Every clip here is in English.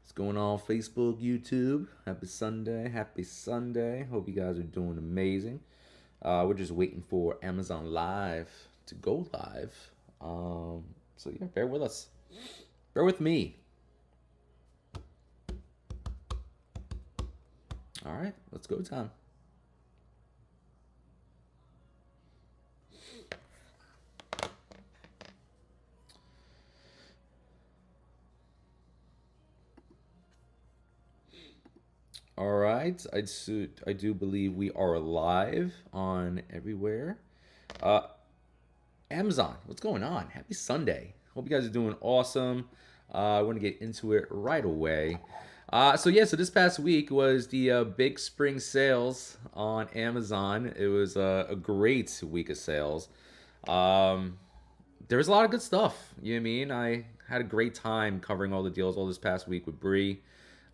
What's going on, Facebook, YouTube? Happy Sunday. Happy Sunday. Hope you guys are doing amazing. We're just waiting for Amazon Live to go live. So, yeah, bear with us. Bear with me. All right, let's go time. All right, I do believe we are live on everywhere. Uh, Amazon, what's going on? Happy Sunday. Hope you guys are doing awesome. I want to get into it right away. So this past week was the big spring sales on Amazon. It was a great week of sales. Um, there was a lot of good stuff. You know what I mean? I had a great time covering all the deals all this past week with Bree.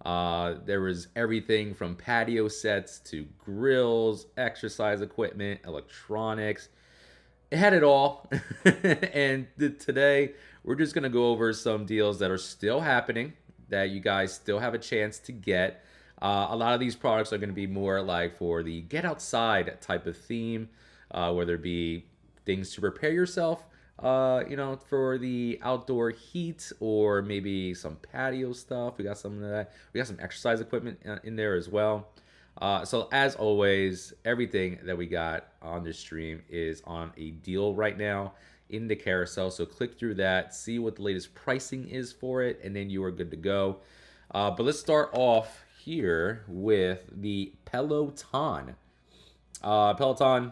There was everything from patio sets to grills, exercise equipment, electronics. It had it all. And today we're just going to go over some deals that are still happening that you guys still have a chance to get. A lot of these products are going to be more like for the get outside type of theme, whether it be things to prepare yourself, for the outdoor heat, or maybe some patio stuff. We got some of that. We got some exercise equipment in there as well. So as always, everything that we got on this stream is on a deal right now in the carousel. So click through that, see what the latest pricing is for it, and then you are good to go. But let's start off here with the Peloton. Peloton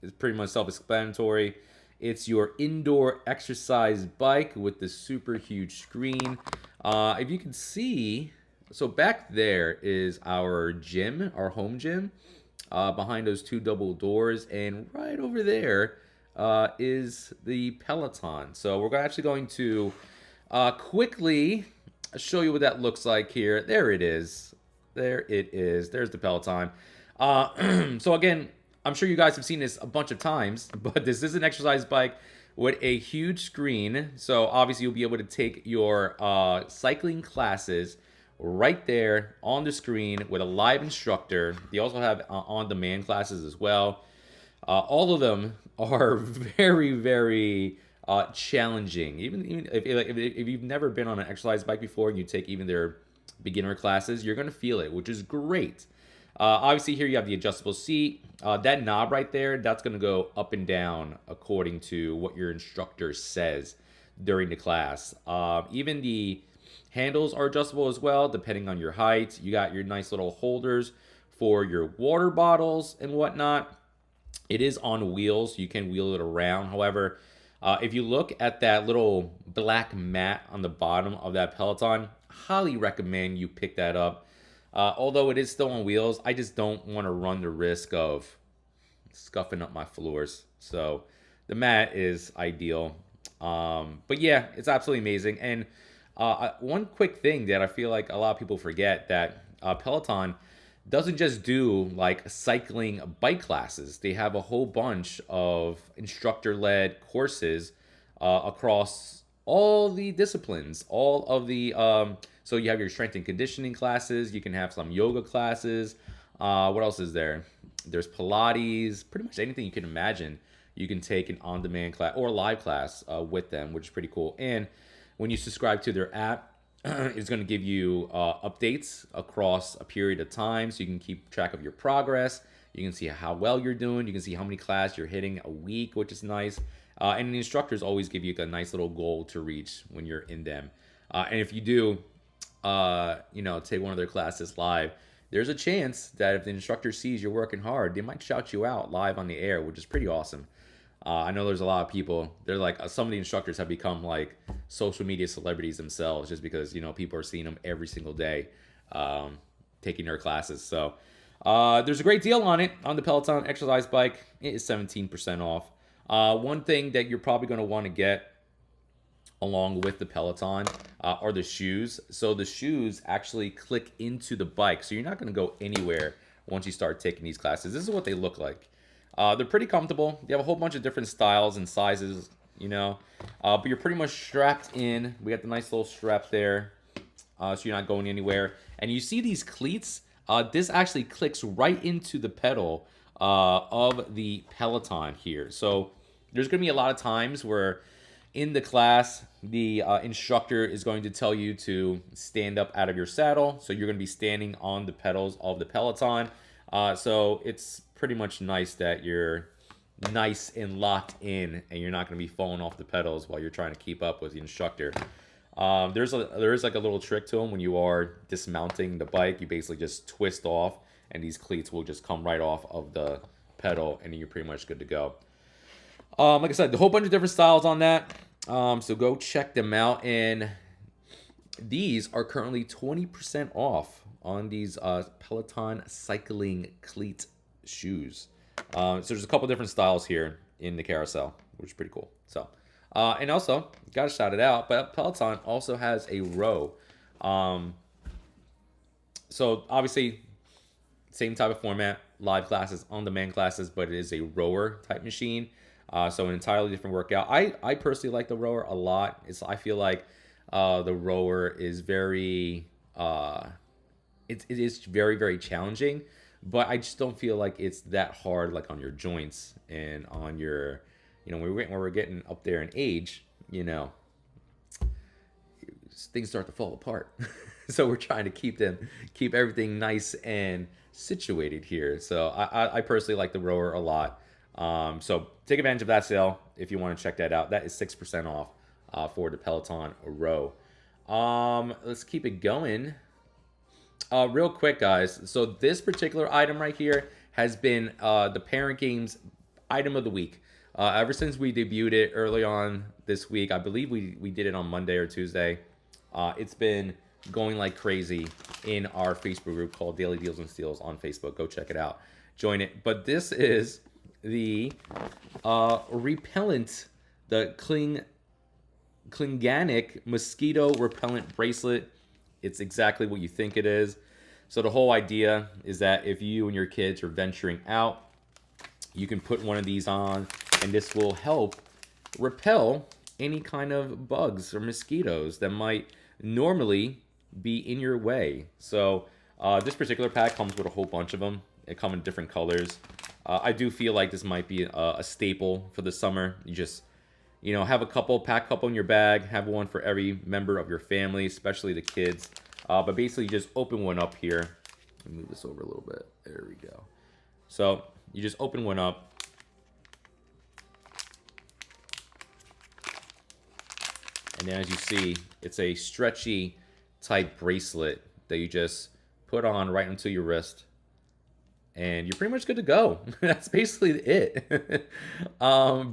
is pretty much self-explanatory. It's your indoor exercise bike with the super huge screen. If you can see, so back there is our gym, our home gym, behind those two double doors, and right over there is the Peloton. So we're actually going to quickly show you what that looks like here. There it is. There it is. There's the Peloton. So again, I'm sure you guys have seen this a bunch of times, but this is an exercise bike with a huge screen. So obviously you'll be able to take your cycling classes right there on the screen with a live instructor. They also have on-demand classes as well. All of them are very, very challenging. Even if you've never been on an exercise bike before and you take even their beginner classes, you're going to feel it, which is great. Obviously, here you have the adjustable seat. That knob right there, that's going to go up and down according to what your instructor says during the class. Even the handles are adjustable as well, depending on your height. You got your nice little holders for your water bottles and whatnot. It is on wheels. You can wheel it around. However, if you look at that little black mat on the bottom of that Peloton, highly recommend you pick that up. Although it is still on wheels, I just don't want to run the risk of scuffing up my floors. So the mat is ideal. But yeah, it's absolutely amazing. And one quick thing that I feel like a lot of people forget, that Peloton doesn't just do like cycling bike classes. They have a whole bunch of instructor-led courses across all the disciplines, all of the so you have your strength and conditioning classes. You can have some yoga classes. What else is there? There's Pilates. Pretty much anything you can imagine, you can take an on-demand class or live class with them, which is pretty cool. And when you subscribe to their app, it's going to give you updates across a period of time, so you can keep track of your progress. You can see how well you're doing. You can see how many classes you're hitting a week, which is nice. And the instructors always give you a nice little goal to reach when you're in them. And if you do, take one of their classes live, there's a chance that if the instructor sees you're working hard, they might shout you out live on the air, which is pretty awesome. I know there's a lot of people. They're like some of the instructors have become like social media celebrities themselves, just because people are seeing them every single day, taking their classes. So there's a great deal on it on the Peloton exercise bike. It is 17% off. One thing that you're probably going to want to get along with the Peloton are the shoes. So the shoes actually click into the bike, so you're not going to go anywhere once you start taking these classes. This is what they look like. They're pretty comfortable. They have a whole bunch of different styles and sizes, but you're pretty much strapped in. We got the nice little strap there. so you're not going anywhere. And you see these cleats. This actually clicks right into the pedal of the Peloton here. So there's going to be a lot of times where in the class, the instructor is going to tell you to stand up out of your saddle. So you're going to be standing on the pedals of the Peloton. So it's pretty much nice that you're nice and locked in and you're not going to be falling off the pedals while you're trying to keep up with the instructor. There is like a little trick to them when you are dismounting the bike. You basically just twist off and these cleats will just come right off of the pedal and you're pretty much good to go. Like I said, a whole bunch of different styles on that. So go check them out. And these are currently 20% off on these Peloton cycling cleat shoes. So there's a couple different styles here in the carousel, which is pretty cool. So, and also, gotta shout it out, but Peloton also has a row. So obviously, same type of format, live classes, on-demand classes, but it is a rower type machine. So an entirely different workout. I personally like the rower a lot. I feel like the rower is very, it is very, very challenging, but I just don't feel like it's that hard, like on your joints and on your, when we're getting up there in age, things start to fall apart. So we're trying to keep everything nice and situated here. So I personally like the rower a lot. So take advantage of that sale if you want to check that out. That is 6% off for the Peloton row. Let's keep it going. Real quick, guys. So this particular item right here has been the Parent Games item of the week. Ever since we debuted it early on this week, I believe we did it on Monday or Tuesday. It's been going like crazy in our Facebook group called Daily Deals and Steals on Facebook. Go check it out. Join it. But this is the repellent, the Klinganic mosquito repellent bracelet. It's exactly what you think it is. So the whole idea is that if you and your kids are venturing out, you can put one of these on and this will help repel any kind of bugs or mosquitoes that might normally be in your way. So this particular pack comes with a whole bunch of them. They come in different colors. I do feel like this might be a staple for the summer. You just, have a pack couple in your bag, have one for every member of your family, especially the kids. But basically, you just open one up here. Let me move this over a little bit. There we go. So you just open one up. And then as you see, it's a stretchy type bracelet that you just put on right onto your wrist. And you're pretty much good to go. That's basically it.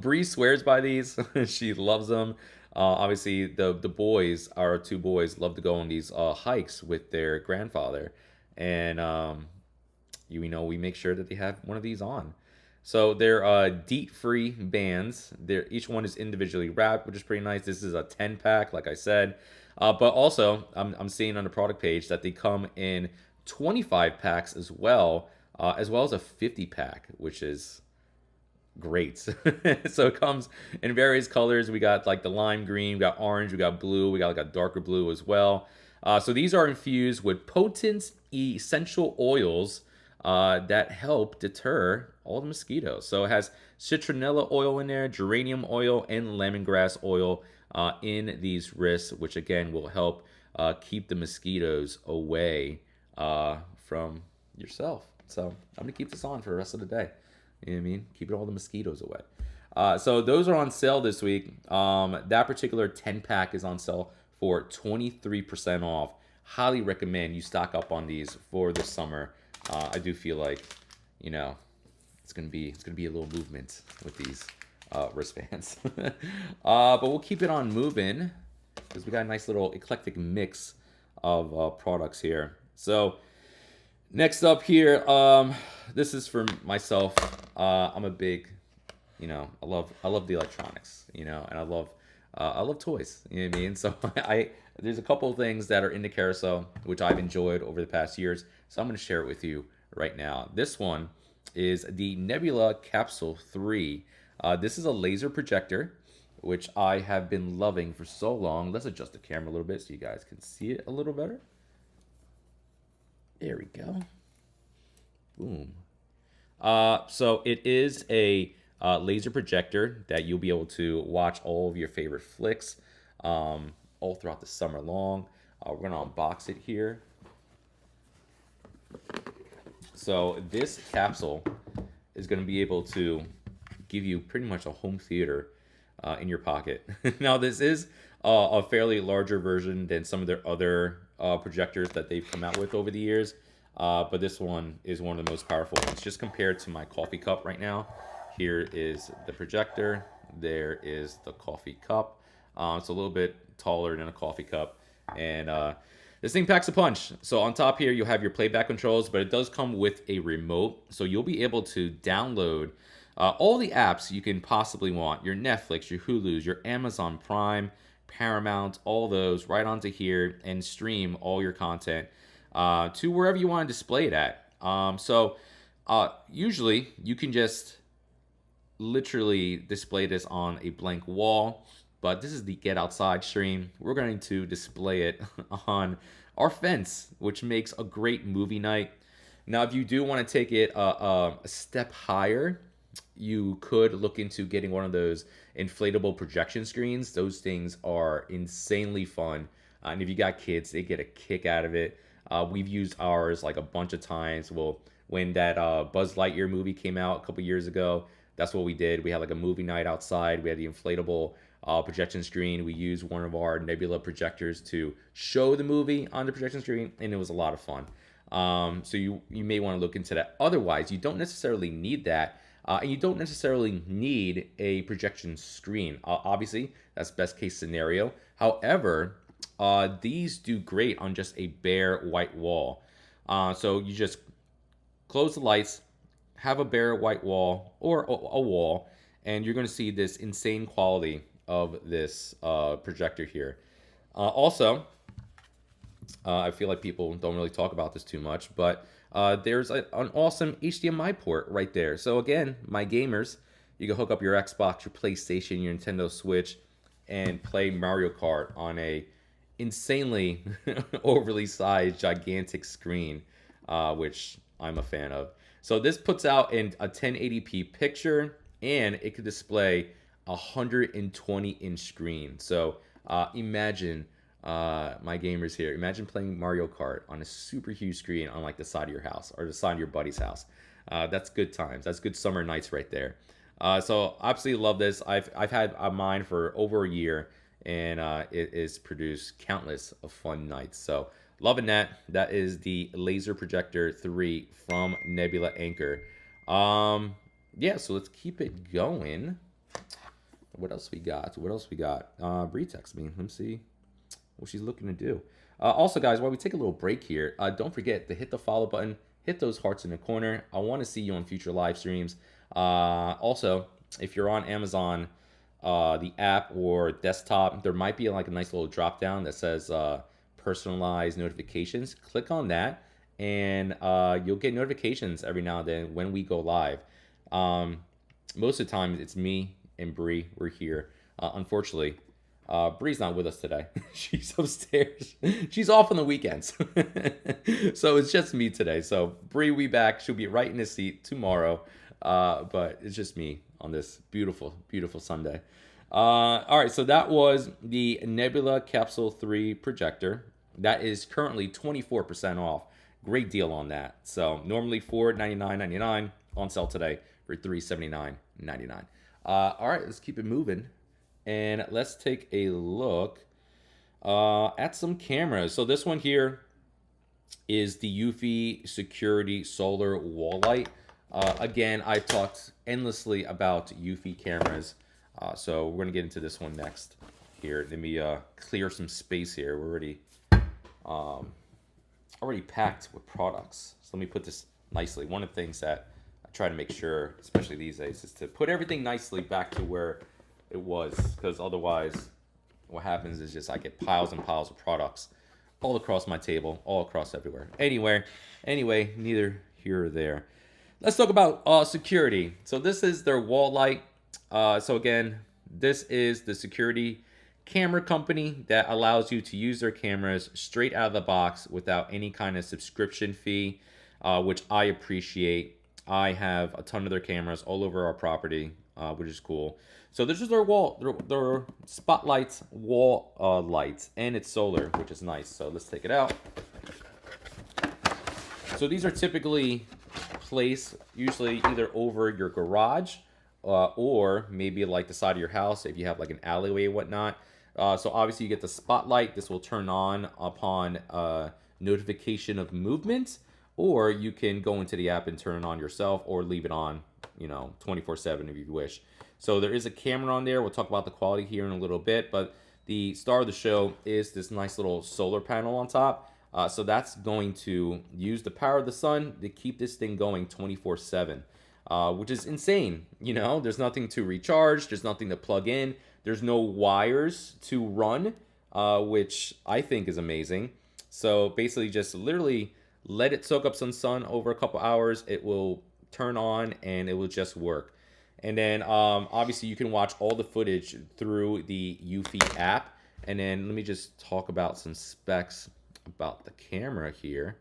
Bree swears by these. She loves them. Obviously, the boys, our two boys, love to go on these hikes with their grandfather. And, we make sure that they have one of these on. So they're DEET-free bands. Each one is individually wrapped, which is pretty nice. This is a 10-pack, like I said. But also, I'm seeing on the product page that they come in 25 packs as well as a 50-pack, which is great. So it comes in various colors. We got like the lime green, we got orange, we got blue, we got like a darker blue as well. So these are infused with potent essential oils that help deter all the mosquitoes. So it has citronella oil in there, geranium oil, and lemongrass oil in these wrists, which again will help keep the mosquitoes away from yourself. So I'm gonna keep this on for the rest of the day. You know what I mean? Keeping all the mosquitoes away. So those are on sale this week. That particular 10-pack is on sale for 23% off. Highly recommend you stock up on these for the summer. I do feel like, it's gonna be a little movement with these wristbands. But we'll keep it on moving because we got a nice little eclectic mix of products here. So next up here, this is for myself. I'm a big, I love the electronics, and I love toys. You know what I mean? So there's a couple of things that are in the carousel which I've enjoyed over the past years. So I'm going to share it with you right now. This one is the Nebula Capsule 3. This is a laser projector. which I have been loving for so long. Let's adjust the camera a little bit so you guys can see it a little better. There we go. Boom. So it is a laser projector that you'll be able to watch all of your favorite flicks all throughout the summer long. We're gonna unbox it here. So this capsule is gonna be able to give you pretty much a home theater in your pocket. Now this is a fairly larger version than some of their other projectors that they've come out with over the years. But this one is one of the most powerful ones. Just compared to my coffee cup right now, here is the projector. There is the coffee cup. It's a little bit taller than a coffee cup. And this thing packs a punch. So on top here, you'll have your playback controls, but it does come with a remote. So you'll be able to download all the apps you can possibly want. Your Netflix, your Hulu's, your Amazon Prime, Paramount, all those right onto here and stream all your content to wherever you want to display it at. Usually you can just literally display this on a blank wall, but this is the Get Outside stream. We're going to display it on our fence, which makes a great movie night. Now, if you do want to take it a step higher, you could look into getting one of those inflatable projection screens. Those things are insanely fun. And if you got kids, they get a kick out of it. We've used ours like a bunch of times. Well, when that Buzz Lightyear movie came out a couple years ago, that's what we did. We had like a movie night outside. We had the inflatable projection screen. We used one of our Nebula projectors to show the movie on the projection screen, and it was a lot of fun. So you may want to look into that. Otherwise, you don't necessarily need that. And you don't necessarily need a projection screen. Obviously, that's best case scenario. However, these do great on just a bare white wall. So you just close the lights, have a bare white wall or a wall, and you're going to see this insane quality of this projector here. Also, I feel like people don't really talk about this too much, but there's an awesome HDMI port right there. So again, my gamers, you can hook up your Xbox, your PlayStation, your Nintendo Switch, and play Mario Kart on a insanely overly sized, gigantic screen, which I'm a fan of. So this puts out in a 1080p picture, and it could display a 120-inch screen. So imagine my gamers here. Imagine playing Mario Kart on a super huge screen on like the side of your house or the side of your buddy's house. That's good times. That's good summer nights right there. So absolutely love this. I've had mine for over a year, and it has produced countless of fun nights. So loving that. That is the Laser Projector 3 from Nebula Anchor. Yeah, so let's keep it going. What else we got? What else we got? Bree texted me. Let me see what she's looking to do. Also, guys, while we take a little break here, don't forget to hit the follow button, hit those hearts in the corner. I want to see you on future live streams. Also, if you're on Amazon, the app or desktop, there might be like a nice little drop down that says personalized notifications. Click on that, and you'll get notifications every now and then when we go live. Most of the time, it's me and Bree. We're here. Unfortunately, Bree's not with us today. She's upstairs. She's off on the weekends. So it's just me today. So Bree will be back. She'll be right in the seat tomorrow. But it's just me on this beautiful, beautiful Sunday. All right, so that was the Nebula Capsule 3 projector. That is currently 24% off. Great deal on that. So normally $499.99, on sale today for $379.99. All right, let's keep it moving. And let's take a look at some cameras. So this one here is the Eufy Security Solar Wall Light. Again, I've talked endlessly about Eufy cameras. So we're going to get into this one next. Here, let me clear some space here. We're already packed with products. So let me put this nicely. One of the things that I try to make sure, especially these days, is to put everything nicely back to where it was, because otherwise what happens is just I get piles and piles of products all across my table, all across everywhere. Anyway, neither here or there. Let's talk about security. So this is their wall light. So again, This is the security camera company that allows you to use their cameras straight out of the box without any kind of subscription fee, which I appreciate. I have a ton of their cameras all over our property, which is cool. So this is their their spotlights wall lights, and it's solar, which is nice. So let's take it out. So these are typically placed usually either over your garage or maybe like the side of your house if you have like an alleyway and whatnot. So obviously you get the spotlight. This will turn on upon notification of movement, or you can go into the app and turn it on yourself or leave it on, 24/7 if you wish. So there is a camera on there. We'll talk about the quality here in a little bit, but the star of the show is this nice little solar panel on top. So that's going to use the power of the sun to keep this thing going 24/7, which is insane. There's nothing to recharge, there's nothing to plug in, there's no wires to run, which I think is amazing. So basically, just literally let it soak up some sun over a couple hours. It will turn on and it will just work. And then obviously you can watch all the footage through the Eufy app. And then let me just talk about some specs about the camera here.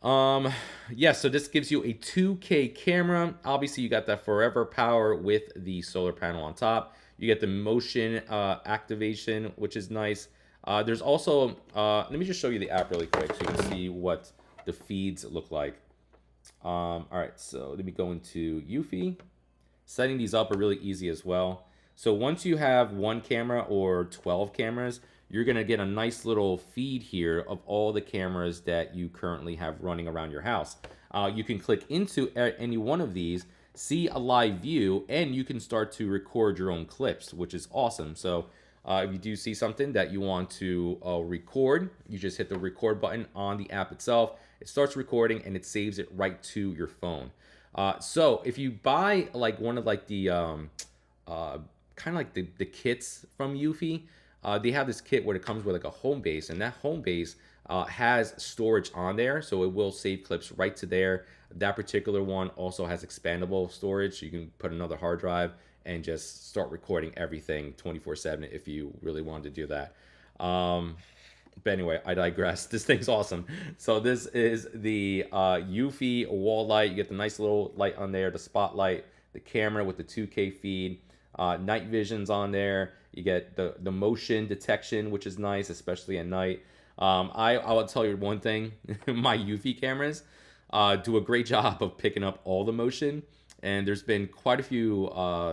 Yeah, so this gives you a 2K camera. Obviously you got that forever power with the solar panel on top. You get the motion activation, which is nice. There's also let me just show you the app really quick so you can see what the feeds look like. All right, so let me go into Eufy. Setting these up are really easy as well. So once you have one camera or 12 cameras, you're gonna get a nice little feed here of all the cameras that you currently have running around your house. You can click into any one of these, see a live view, and you can start to record your own clips, which is awesome. So if you do see something that you want to record, you just hit the record button on the app itself. It starts recording and it saves it right to your phone. So if you buy like one of like the kind of like the kits from Eufy, they have this kit where it comes with like a home base, and that home base has storage on there, so it will save clips right to there. That particular one also has expandable storage, so you can put another hard drive and just start recording everything 24/7 if you really wanted to do that. But anyway, I digress. This thing's awesome. So this is the Eufy wall light. You get the nice little light on there, the spotlight, the camera with the 2K feed, night vision's on there. You get the motion detection, which is nice, especially at night. I will tell you one thing. My Eufy cameras do a great job of picking up all the motion. And there's been quite a few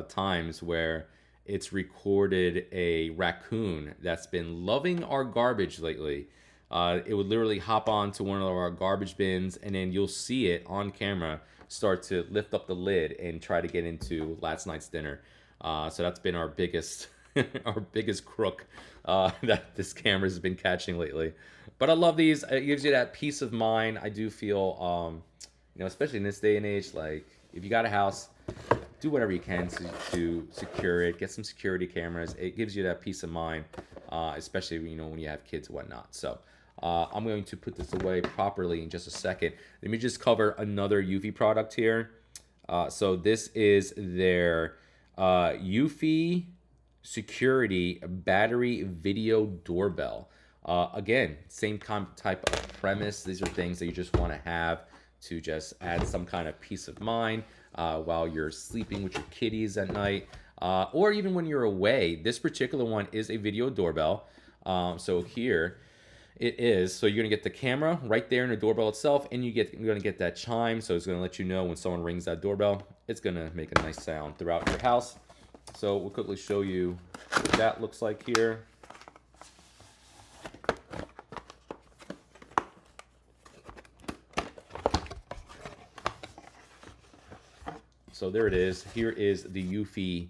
times where it's recorded a raccoon that's been loving our garbage lately. It would literally hop onto one of our garbage bins, and then you'll see it on camera start to lift up the lid and try to get into last night's dinner. So that's been our biggest our biggest crook that this camera has been catching lately. But I love these. It gives you that peace of mind. I do feel, especially in this day and age, like if you got a house, do whatever you can to secure it. Get some security cameras. It gives you that peace of mind, especially when you have kids and whatnot. So I'm going to put this away properly in just a second. Let me just cover another Eufy product here. So this is their Eufy Security Battery Video Doorbell. Again, same type of premise. These are things that you just want to have to just add some kind of peace of mind while you're sleeping with your kitties at night, or even when you're away. This particular one is a video doorbell. So here it is. So you're gonna get the camera right there in the doorbell itself, and you're gonna get that chime. So it's gonna let you know when someone rings that doorbell. It's gonna make a nice sound throughout your house. So we'll quickly show you what that looks like here. So there it is. Here is the Eufy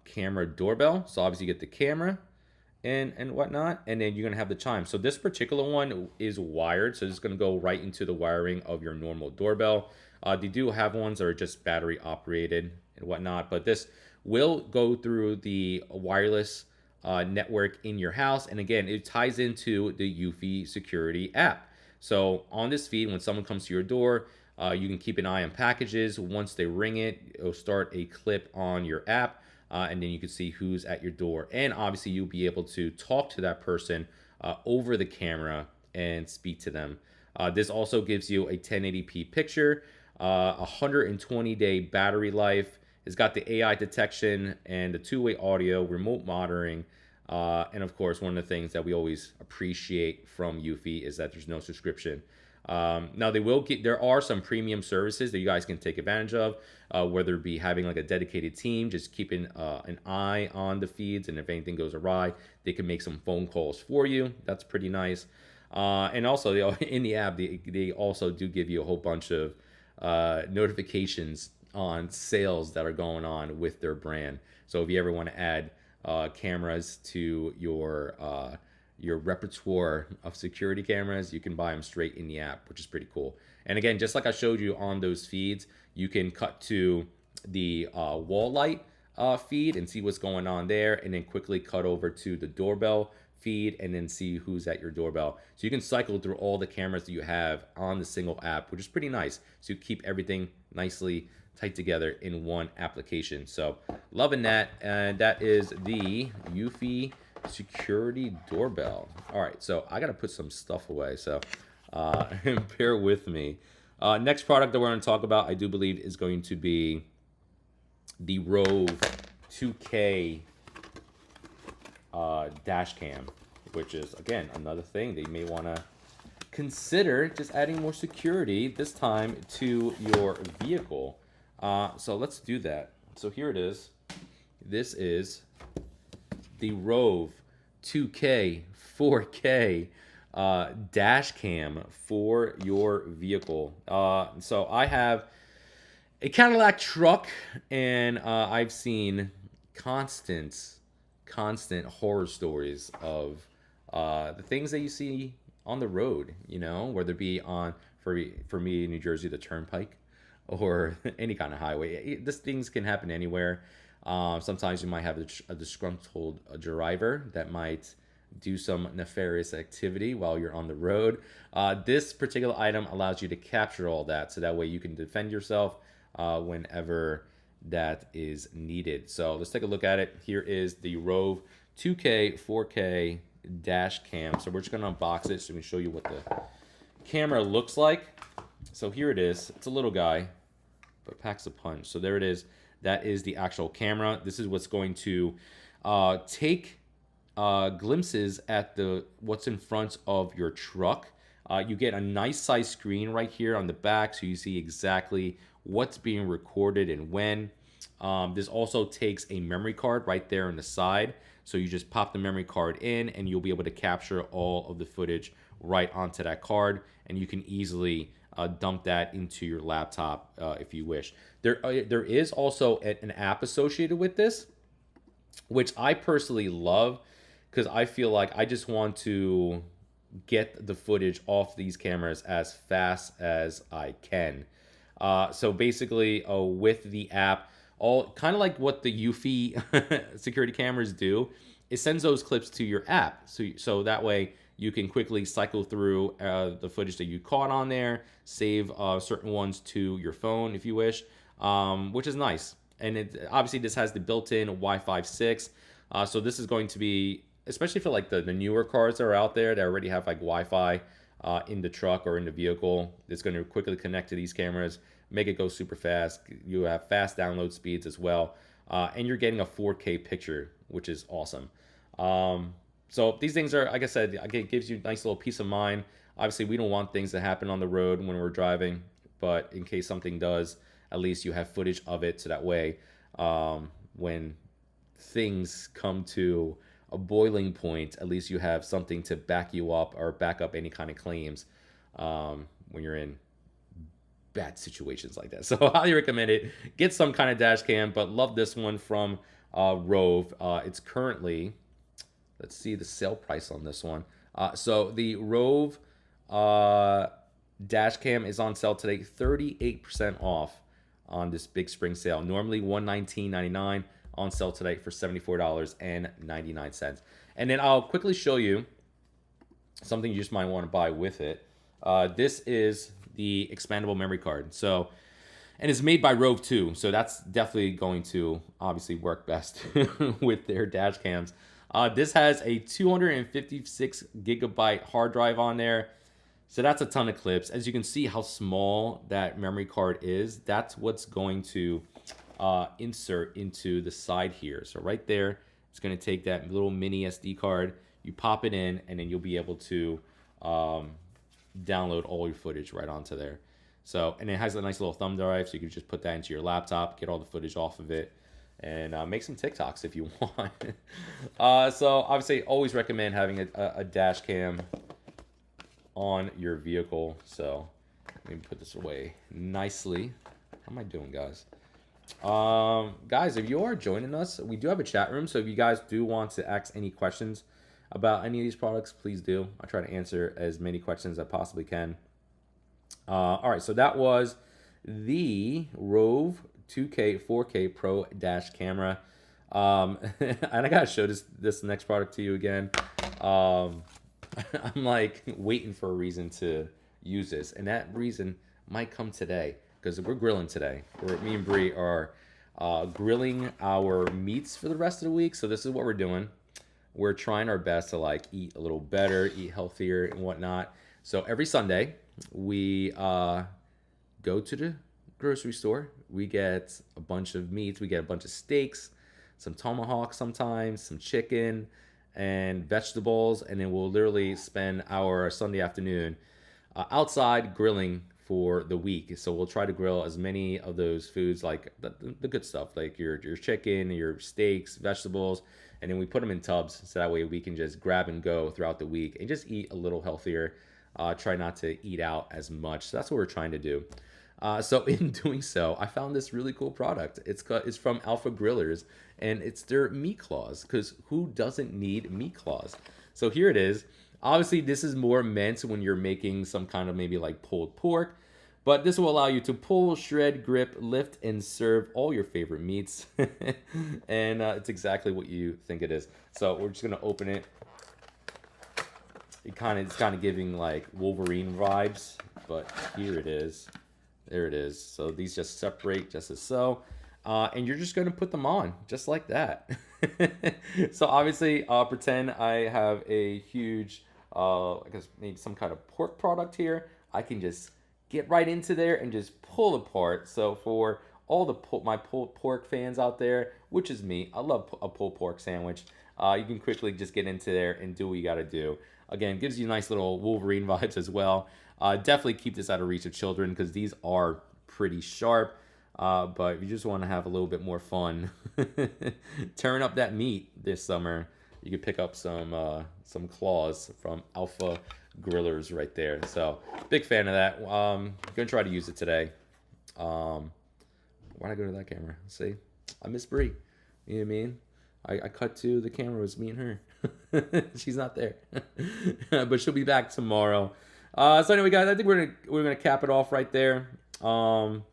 camera doorbell. So obviously you get the camera and whatnot, and then you're gonna have the chime. So this particular one is wired, so it's gonna go right into the wiring of your normal doorbell. They do have ones that are just battery operated and whatnot, but this will go through the wireless network in your house. And again, it ties into the Eufy security app. So on this feed, when someone comes to your door, you can keep an eye on packages. Once they ring it, it'll start a clip on your app. and then you can see who's at your door. And obviously, you'll be able to talk to that person over the camera and speak to them. This also gives you a 1080p picture, 120-day battery life. It's got the AI detection and the two-way audio, remote monitoring, and of course, one of the things that we always appreciate from Eufy is that there's no subscription. Now there are some premium services that you guys can take advantage of, whether it be having like a dedicated team, just keeping an eye on the feeds, and if anything goes awry, they can make some phone calls for you. That's pretty nice. And also, in the app, they also do give you a whole bunch of notifications on sales that are going on with their brand. So if you ever want to add cameras to your repertoire of security cameras, you can buy them straight in the app, which is pretty cool. And again, just like I showed you on those feeds, you can cut to the wall light feed and see what's going on there, and then quickly cut over to the doorbell feed and then see who's at your doorbell. So you can cycle through all the cameras that you have on the single app, which is pretty nice. So you keep everything nicely tight together in one application. So loving that. And that is the Eufy security doorbell. All right, so I gotta put some stuff away, so bear with me. Next product that we're going to talk about, I do believe, is going to be the Rove 2K dash cam, which is, again, another thing that you may want to consider just adding more security, this time to your vehicle. So let's do that. So here it is. This is the Rove 2K 4K dash cam for your vehicle. So I have a Cadillac truck, and I've seen constant horror stories of the things that you see on the road, you know, whether it be on, for me in New Jersey, the Turnpike, or any kind of highway. These things can happen anywhere. Sometimes you might have a disgruntled driver that might do some nefarious activity while you're on the road. This particular item allows you to capture all that, so that way you can defend yourself whenever that is needed. So let's take a look at it. Here is the Rove 2K 4K dash cam. So we're just going to unbox it so we can show you what the camera looks like. So here it is. It's a little guy, but packs a punch. So there it is. That is the actual camera. This is what's going to take glimpses at what's in front of your truck. You get a nice size screen right here on the back, so you see exactly what's being recorded and when. This also takes a memory card right there on the side, so you just pop the memory card in and you'll be able to capture all of the footage right onto that card, and you can easily dump that into your laptop if you wish. There is also an app associated with this, which I personally love, because I feel like I just want to get the footage off these cameras as fast as I can. So basically, with the app, all kind of like what the Eufy security cameras do, it sends those clips to your app. So that way you can quickly cycle through the footage that you caught on there, save certain ones to your phone if you wish, which is nice. And obviously this has the built-in Wi-Fi 6. So this is going to be, especially for like the newer cars that are out there that already have like Wi-Fi in the truck or in the vehicle, it's going to quickly connect to these cameras, make it go super fast. You have fast download speeds as well. And you're getting a 4K picture, which is awesome. So these things are, like I said, it gives you a nice little peace of mind. Obviously, we don't want things to happen on the road when we're driving, but in case something does, at least you have footage of it, so that way when things come to a boiling point, at least you have something to back you up or back up any kind of claims when you're in bad situations like that. So I highly recommend it. Get some kind of dash cam, but love this one from Rove. It's currently, let's see the sale price on this one. So the Rove dash cam is on sale today, 38% off on this big spring sale. Normally $119.99, on sale today for $74.99. And then I'll quickly show you something you just might want to buy with it. This is the expandable memory card. So And it's made by Rove too, so that's definitely going to obviously work best with their dash cams. This has a 256 gigabyte hard drive on there, so that's a ton of clips. As you can see how small that memory card is, that's what's going to insert into the side here. So right there, it's going to take that little mini SD card, you pop it in, and then you'll be able to download all your footage right onto there. So, and it has a nice little thumb drive, so you can just put that into your laptop, get all the footage off of it, and make some TikToks if you want. So obviously, always recommend having a dash cam on your vehicle. So let me put this away nicely. How am I doing, guys? Guys, if you are joining us, we do have a chat room, so if you guys do want to ask any questions about any of these products, please do. I try to answer as many questions as I possibly can. All right, so that was the Rove 2K 4K Pro dash camera. And I gotta show this next product to you again. I'm like waiting for a reason to use this, and that reason might come today because we're grilling today. Me and Bree are grilling our meats for the rest of the week. So this is what we're doing. We're trying our best to like eat a little better, eat healthier and whatnot. So every Sunday we go to the grocery store. We get a bunch of meats. We get a bunch of steaks, some tomahawk sometimes, some chicken, and vegetables. And then we'll literally spend our Sunday afternoon outside grilling for the week. So we'll try to grill as many of those foods, like the good stuff, like your chicken, your steaks, vegetables, and then we put them in tubs so that way we can just grab and go throughout the week and just eat a little healthier. Try not to eat out as much. So that's what we're trying to do. So in doing so, I found this really cool product. It's from Alpha Grillers, and it's their meat claws, because who doesn't need meat claws? So here it is. Obviously, this is more meant when you're making some kind of maybe like pulled pork, but this will allow you to pull, shred, grip, lift, and serve all your favorite meats. And it's exactly what you think it is. So we're just gonna open it. It's kind of giving like Wolverine vibes, but here it is. There it is. So these just separate just as so. And you're just going to put them on just like that. So obviously, pretend I have a huge, I guess maybe some kind of pork product here. I can just get right into there and just pull apart. So for all my pulled pork fans out there, which is me, I love a pulled pork sandwich. You can quickly just get into there and do what you got to do. Again, gives you nice little Wolverine vibes as well. Definitely keep this out of reach of children because these are pretty sharp. But if you just want to have a little bit more fun, turn up that meat this summer, you can pick up some claws from Alpha Grillers right there. So big fan of that. Gonna try to use it today. Why'd I go to that camera? See, I miss Brie. You know what I mean? I cut to the camera, it was me and her. She's not there. But she'll be back tomorrow. So anyway, guys, I think we're gonna cap it off right there. Oh,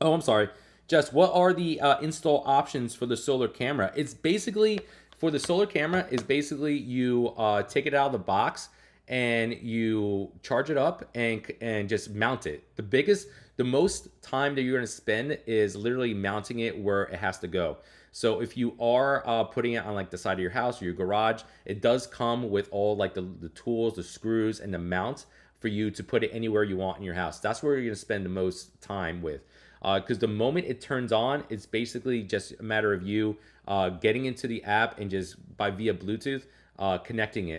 I'm sorry. Jess, what are the install options for the solar camera? It's basically, for the solar camera, is basically you take it out of the box and you charge it up and just mount it. The most time that you're gonna spend is literally mounting it where it has to go. So if you are putting it on like the side of your house or your garage, it does come with all like the tools, the screws, and the mount for you to put it anywhere you want in your house. That's where you're gonna spend the most time with. Because the moment it turns on, it's basically just a matter of you getting into the app and just via Bluetooth connecting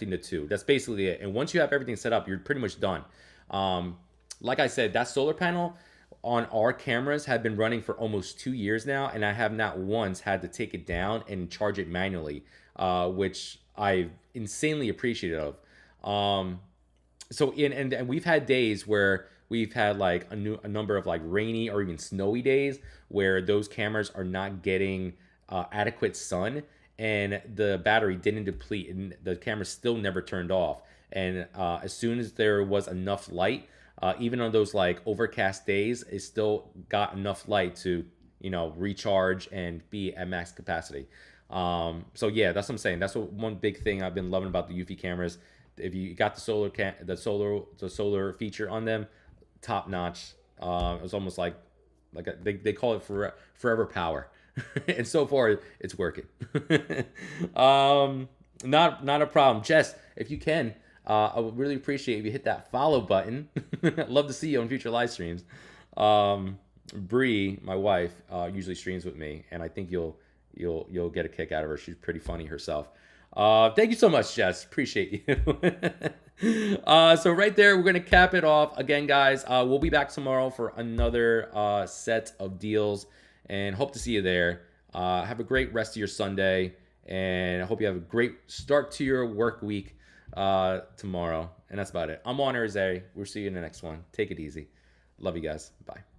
the two. That's basically it. And once you have everything set up, you're pretty much done. Like I said, that solar panel on our cameras have been running for almost 2 years now, and I have not once had to take it down and charge it manually, which I insanely appreciative of. So and we've had days where we've had like a number of like rainy or even snowy days where those cameras are not getting adequate sun, and the battery didn't deplete, and the camera still never turned off. And as soon as there was enough light, even on those like overcast days, it still got enough light to, recharge and be at max capacity. So yeah, that's what I'm saying. That's one big thing I've been loving about the Eufy cameras. If you got the solar feature on them, top notch. It was almost they call it forever power, and so far it's working. Not a problem. Jess, if you can, I would really appreciate if you hit that follow button. I'd love to see you on future live streams. Bree, my wife, usually streams with me, and I think you'll get a kick out of her. She's pretty funny herself. Thank you so much, Jess. Appreciate you. So right there, we're gonna cap it off again, guys. We'll be back tomorrow for another set of deals, and hope to see you there. Have a great rest of your Sunday, and I hope you have a great start to your work week tomorrow. And that's about it. I'm Juan Arizari. We'll see you in the next one. Take it easy. Love you guys. Bye.